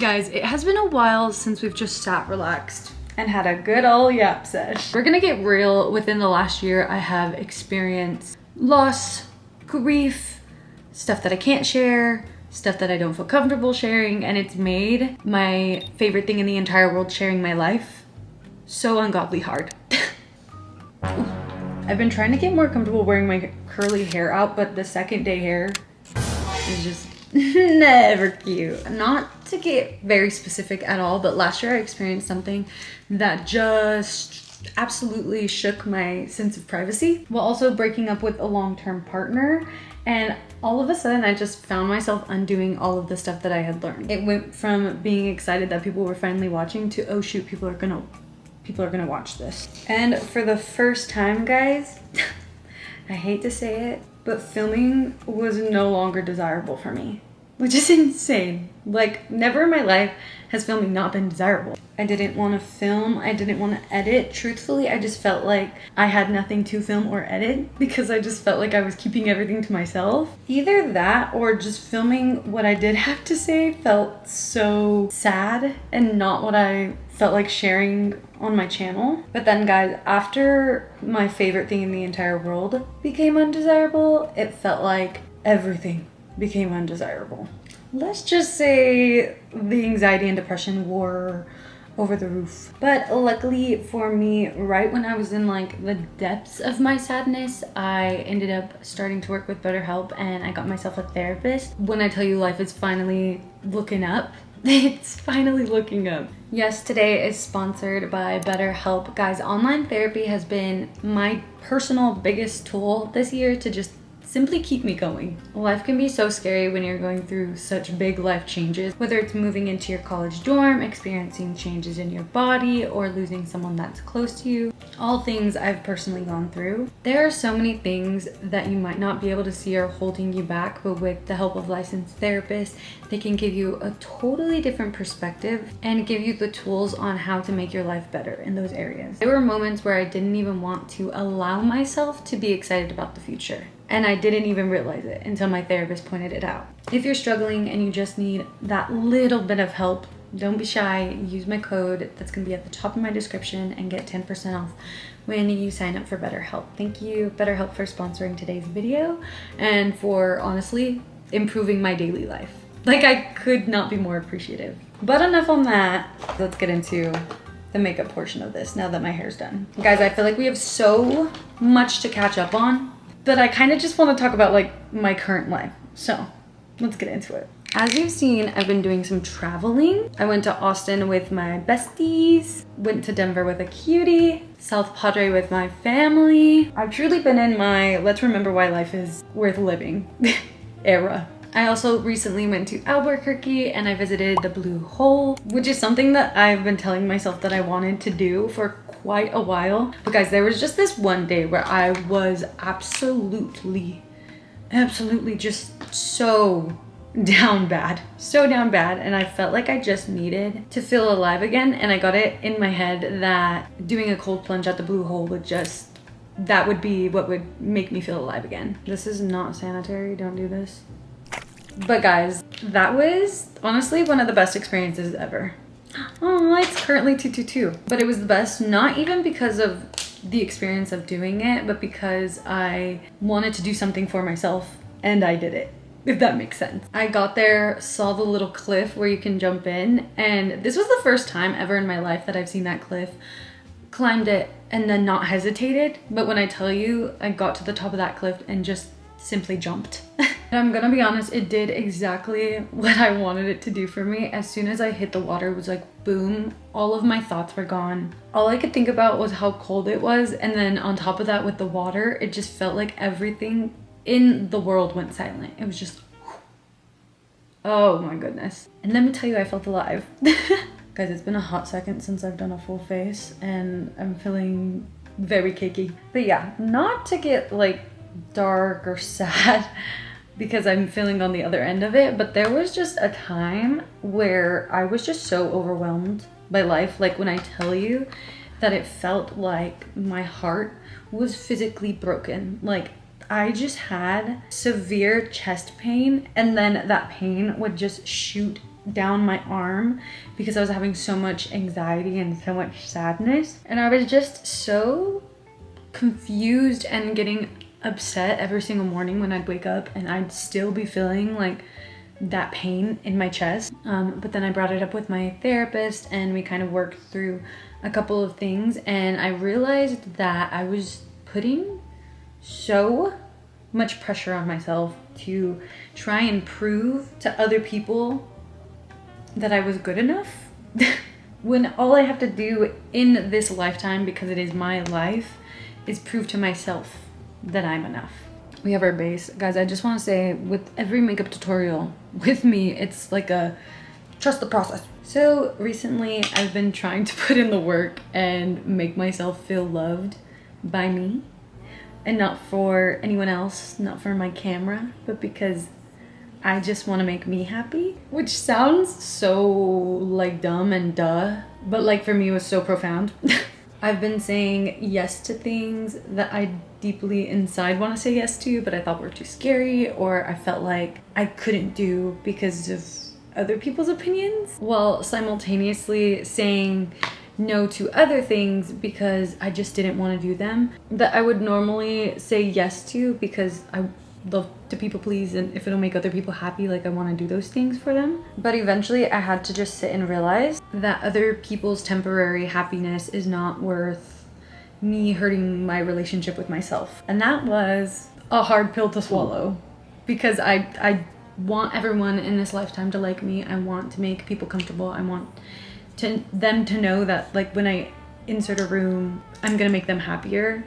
Guys, it has been a while since we've just sat relaxed and had a good old yap sesh. We're gonna get real. Within the last year, I have experienced loss, grief, stuff that I can't share, stuff that I don't feel comfortable sharing, and it's made my favorite thing in the entire world, sharing my life, so ungodly hard. I've been trying to get more comfortable wearing my curly hair out, but the second day hair is just never cute. Not to get very specific at all, but last year I experienced something that just absolutely shook my sense of privacy while also breaking up with a long-term partner. And all of a sudden I just found myself undoing all of the stuff that I had learned. It went from being excited that people were finally watching to, oh shoot, people are gonna watch this. And for the first time, guys, I hate to say it, but filming was no longer desirable for me, which is insane. Like, never in my life has filming not been desirable. I didn't want to film, I didn't want to edit. Truthfully, I just felt like I had nothing to film or edit because I just felt like I was keeping everything to myself. Either that or just filming what I did have to say felt so sad and not what I felt like sharing on my channel. But then, guys, after my favorite thing in the entire world became undesirable, it felt like everything became undesirable. Let's just say the anxiety and depression were over the roof. But luckily for me, right when I was in like the depths of my sadness, I ended up starting to work with BetterHelp and I got myself a therapist. When I tell you life is finally looking up, it's finally looking up. Yes, today is sponsored by BetterHelp. Guys, online therapy has been my personal biggest tool this year to just simply keep me going. Life can be so scary when you're going through such big life changes, whether it's moving into your college dorm, experiencing changes in your body, or losing someone that's close to you. All things I've personally gone through. There are so many things that you might not be able to see are holding you back, but with the help of licensed therapists, they can give you a totally different perspective and give you the tools on how to make your life better in those areas. There were moments where I didn't even want to allow myself to be excited about the future. And I didn't even realize it until my therapist pointed it out. If you're struggling and you just need that little bit of help, don't be shy. Use my code that's gonna be at the top of my description and get 10% off when you sign up for BetterHelp. Thank you, BetterHelp, for sponsoring today's video and for honestly improving my daily life. Like, I could not be more appreciative. But enough on that. Let's get into the makeup portion of this now that my hair's done. Guys, I feel like we have so much to catch up on, but I kind of just want to talk about like my current life. So let's get into it. As you've seen, I've been doing some traveling. I went to Austin with my besties, went to Denver with a cutie, South Padre with my family. I've truly been in my let's remember why life is worth living era. I also recently went to Albuquerque and I visited the Blue Hole, which is something that I've been telling myself that I wanted to do for quite a while. But guys, there was just this one day where I was absolutely just so down bad, and I felt like I just needed to feel alive again. And I got it in my head that doing a cold plunge at the Blue Hole would that would be what would make me feel alive again. This is not sanitary, don't do this. But guys, that was honestly one of the best experiences ever. Oh, it's currently 222. But it was the best, not even because of the experience of doing it, but because I wanted to do something for myself and I did it, if that makes sense. I got there, saw the little cliff where you can jump in, and this was the first time ever in my life that I've seen that cliff, climbed it, and then not hesitated. But when I tell you, I got to the top of that cliff and just simply jumped. And I'm gonna be honest, it did exactly what I wanted it to do for me. As soon as I hit the water, it was like boom, all of my thoughts were gone. All I could think about was how cold it was, and then on top of that with the water, it just felt like everything in the world went silent. It was just, oh my goodness. And let me tell you, I felt alive. Guys, it's been a hot second since I've done a full face and I'm feeling very cakey. But yeah, not to get like dark or sad because I'm feeling on the other end of it, but there was just a time where I was just so overwhelmed by life. Like, when I tell you that it felt like my heart was physically broken. Like, I just had severe chest pain, and then that pain would just shoot down my arm because I was having so much anxiety and so much sadness. And I was just so confused and getting upset every single morning when I'd wake up and I'd still be feeling like that pain in my chest. But then I brought it up with my therapist and we kind of worked through a couple of things, and I realized that I was putting so much pressure on myself to try and prove to other people that I was good enough when all I have to do in this lifetime, because it is my life, is prove to myself that I'm enough. We have our base. Guys, I just want to say, with every makeup tutorial with me, it's like a trust the process. So recently I've been trying to put in the work and make myself feel loved by me, and not for anyone else, not for my camera, but because I just want to make me happy, which sounds so like dumb and duh, but like for me it was so profound. I've been saying yes to things that I deeply inside want to say yes to, but I thought were too scary, or I felt like I couldn't do because of other people's opinions, while simultaneously saying no to other things because I just didn't want to do them that I would normally say yes to because I love to people please, and if it'll make other people happy, like I want to do those things for them. But eventually I had to just sit and realize that other people's temporary happiness is not worth me hurting my relationship with myself. And that was a hard pill to swallow, because I want everyone in this lifetime to like me. I want to make people comfortable. I want them to know that, like, when I insert a room, I'm gonna make them happier.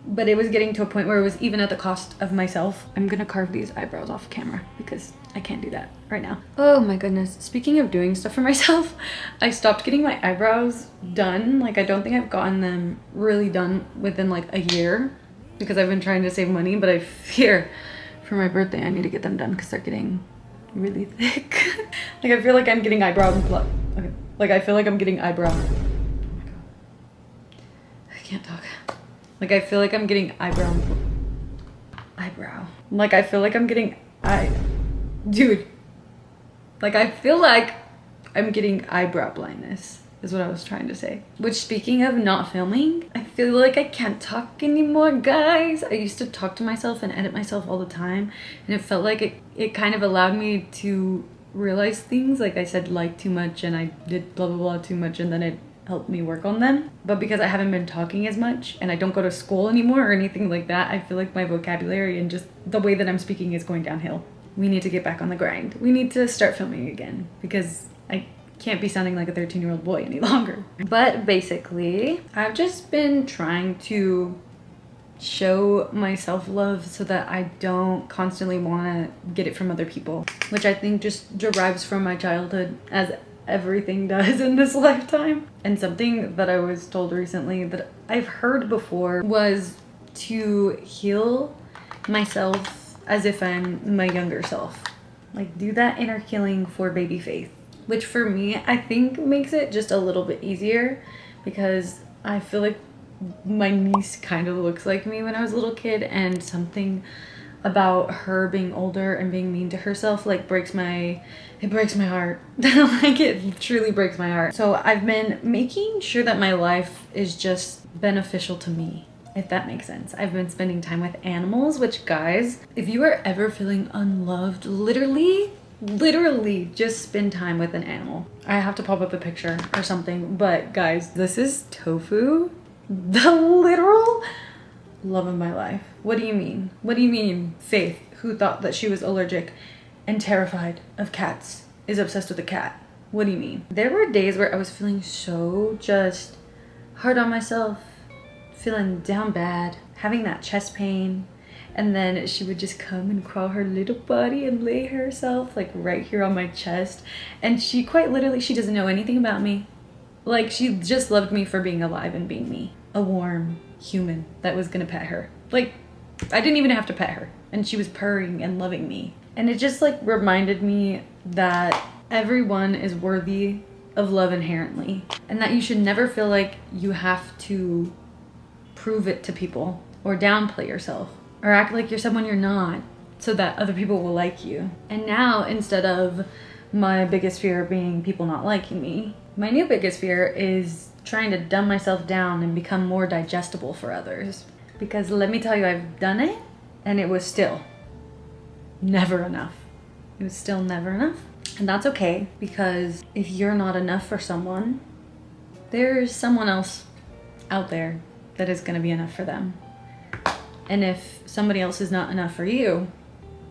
But it was getting to a point where it was even at the cost of myself. I'm gonna carve these eyebrows off camera because I can't do that right now. Oh my goodness. Speaking of doing stuff for myself, I stopped getting my eyebrows done. Like, I don't think I've gotten them really done within like a year because I've been trying to save money, but I fear for my birthday I need to get them done because they're getting really thick. Like, I feel like I'm getting okay. Like, I feel like I'm getting eyebrow. Oh my God. I can't talk. Like, I feel like I'm getting eyebrow. Like, I feel like I'm getting dude. Like, I feel like I'm getting eyebrow blindness is what I was trying to say. Which, speaking of not filming, I feel like I can't talk anymore, guys. I used to talk to myself and edit myself all the time, and it felt like it kind of allowed me to realize things. Like, I said like too much and I did blah blah blah too much, and then it helped me work on them. But because I haven't been talking as much and I don't go to school anymore or anything like that, I feel like my vocabulary and just the way that I'm speaking is going downhill. We need to get back on the grind. We need to start filming again because I can't be sounding like a 13-year-old boy any longer. But basically, I've just been trying to show my self-love so that I don't constantly want to get it from other people, which I think just derives from my childhood, as everything does in this lifetime. And something that I was told recently that I've heard before was to heal myself as if I'm my younger self. Like, do that inner healing for baby Faith, which for me, I think makes it just a little bit easier because I feel like my niece kind of looks like me when I was a little kid, and something about her being older and being mean to herself like breaks my heart. Like, it truly breaks my heart. So I've been making sure that my life is just beneficial to me, if that makes sense. I've been spending time with animals, which, guys, if you are ever feeling unloved, literally just spend time with an animal. I have to pop up a picture or something, but guys, this is Tofu, the literal love of my life. What do you mean? What do you mean Faith, who thought that she was allergic and terrified of cats, is obsessed with a cat? What do you mean? There were days where I was feeling so just hard on myself, feeling down bad, having that chest pain, and then she would just come and crawl her little body and lay herself like right here on my chest, and she quite literally, she doesn't know anything about me. Like, she just loved me for being alive and being me, a warm human that was gonna pet her. Like, I didn't even have to pet her, and she was purring and loving me. And it just like reminded me that everyone is worthy of love inherently, and that you should never feel like you have to prove it to people or downplay yourself or act like you're someone you're not so that other people will like you. And now, instead of My biggest fear being people not liking me. My new biggest fear is trying to dumb myself down and become more digestible for others. Because let me tell you, I've done it and it was still never enough. It was still never enough. And that's okay, because if you're not enough for someone, there's someone else out there that is going to be enough for them. And if somebody else is not enough for you,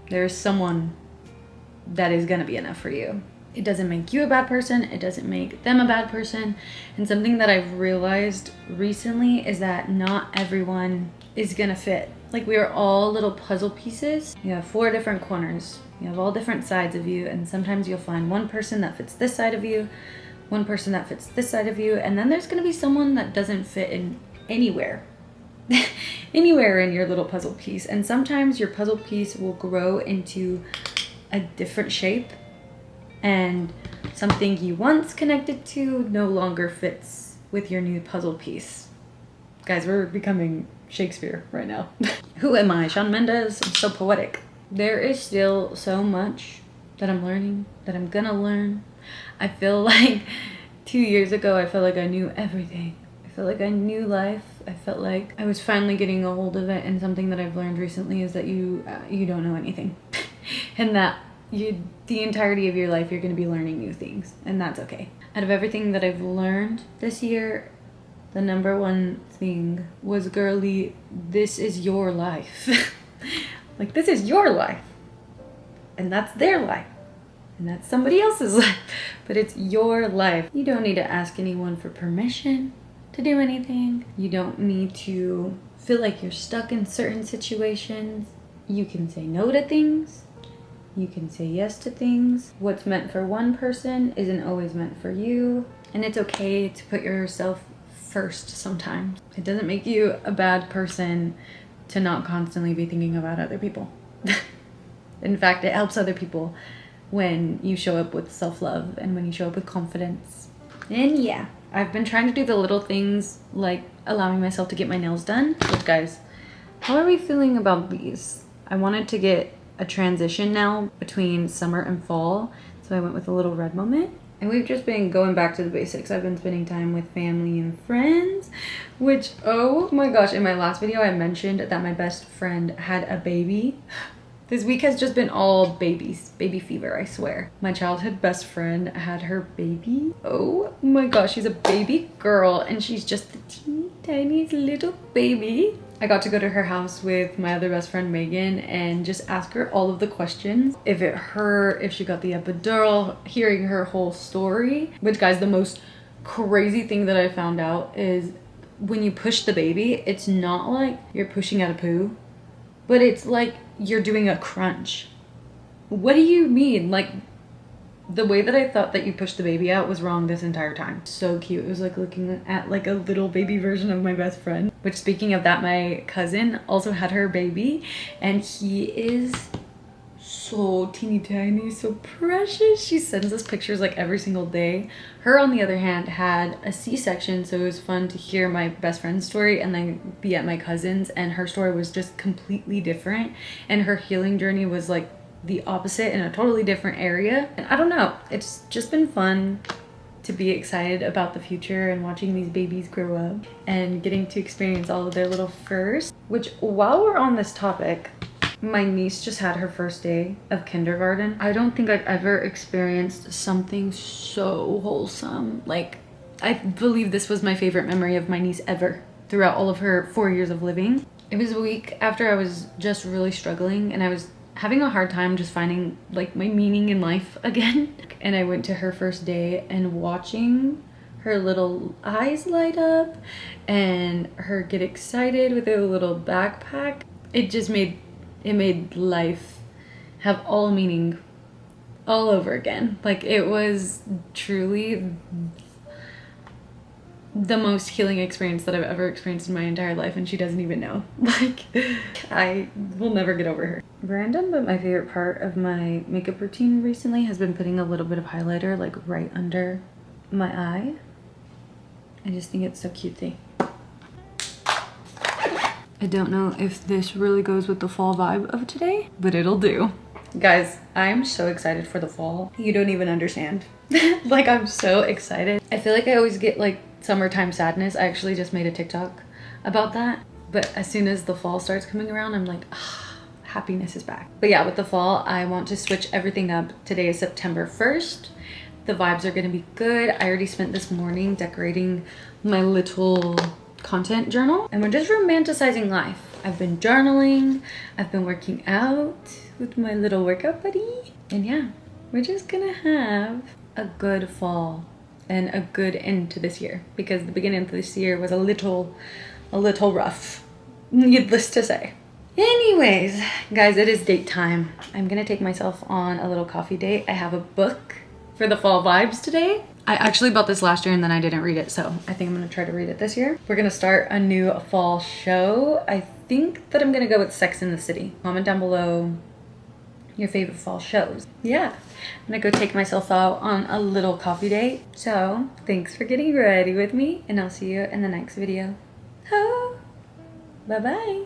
there's someone that is going to be enough for you. It doesn't make you a bad person. It doesn't make them a bad person. And something that I've realized recently is that not everyone is going to fit. Like, we are all little puzzle pieces. You have 4 different corners. You have all different sides of you. And sometimes you'll find one person that fits this side of you, one person that fits this side of you. And then there's going to be someone that doesn't fit in anywhere. Anywhere in your little puzzle piece. And sometimes your puzzle piece will grow into a different shape, and something you once connected to no longer fits with your new puzzle piece. Guys, we're becoming Shakespeare right now. Who am I? Shawn Mendes? I'm so poetic. There is still so much that I'm learning, that I'm gonna learn. I feel like 2 years ago, I felt like I knew everything. I felt like I knew life. I felt like I was finally getting a hold of it, and something that I've learned recently is that you don't know anything. And that the entirety of your life, you're going to be learning new things, and that's okay. Out of everything that I've learned this year, the number one thing was, girly, this is your life. Like, this is your life, and that's their life, and that's somebody else's life, but it's your life. You don't need to ask anyone for permission to do anything. You don't need to feel like you're stuck in certain situations. You can say no to things. You can say yes to things. What's meant for one person isn't always meant for you. And it's okay to put yourself first sometimes. It doesn't make you a bad person to not constantly be thinking about other people. In fact, it helps other people when you show up with self-love and when you show up with confidence. And yeah, I've been trying to do the little things, like allowing myself to get my nails done. But guys, how are we feeling about these? I wanted to get a transition now between summer and fall, so I went with a little red moment. And we've just been going back to the basics. I've been spending time with family and friends, which, oh my gosh, in my last video I mentioned that my best friend had a baby. This week has just been all babies, baby fever, I swear. My childhood best friend had her baby. Oh my gosh, she's a baby girl, and she's just the teeny tiniest little baby. I got to go to her house with my other best friend Megan and just ask her all of the questions. If it hurt, if she got the epidural, hearing her whole story. Which, guys, the most crazy thing that I found out is when you push the baby, it's not like you're pushing out a poo, but it's like you're doing a crunch. What do you mean? Like, the way that I thought that you pushed the baby out was wrong this entire time. So cute. It was like looking at like a little baby version of my best friend. Which, speaking of that, my cousin also had her baby, and he is so teeny tiny, so precious. She sends us pictures like every single day. Her, on the other hand, had a C-section, so it was fun to hear my best friend's story and then be at my cousin's, and her story was just completely different, and her healing journey was like the opposite in a totally different area. And I don't know, it's just been fun to be excited about the future and watching these babies grow up and getting to experience all of their little firsts. Which, while we're on this topic, my niece just had her first day of kindergarten. I don't think I've ever experienced something so wholesome. Like, I believe this was my favorite memory of my niece ever throughout all of her 4 years of living. It was a week after I was just really struggling, and I was having a hard time just finding like my meaning in life again. And I went to her first day, and watching her little eyes light up and her get excited with her little backpack, it made life have all meaning all over again. Like, it was truly the most healing experience that I've ever experienced in my entire life, and she doesn't even know. Like, I will never get over her. Random, but my favorite part of my makeup routine recently has been putting a little bit of highlighter like right under my eye. I just think it's so cutesy. I don't know if this really goes with the fall vibe of today, but it'll do. Guys, I'm so excited for the fall. You don't even understand. Like, I'm so excited. I feel like I always get like summertime sadness. I actually just made a TikTok about that. But as soon as the fall starts coming around, I'm like, ah, happiness is back. But yeah, with the fall, I want to switch everything up. Today is September 1st. The vibes are gonna be good. I already spent this morning decorating my little content journal, and we're just romanticizing life. I've been journaling, I've been working out with my little workout buddy, and yeah, we're just gonna have a good fall and a good end to this year, because the beginning of this year was a little rough, needless to say. Anyways, guys, it is date time. I'm gonna take myself on a little coffee date. I have a book for the fall vibes today. I actually bought this last year and then I didn't read it, so I think I'm gonna try to read it this year. We're gonna start a new fall show. I think that I'm gonna go with Sex in the City. Comment down below your favorite fall shows. Yeah, I'm gonna go take myself out on a little coffee date. So thanks for getting ready with me, and I'll see you in the next video. Oh, bye-bye.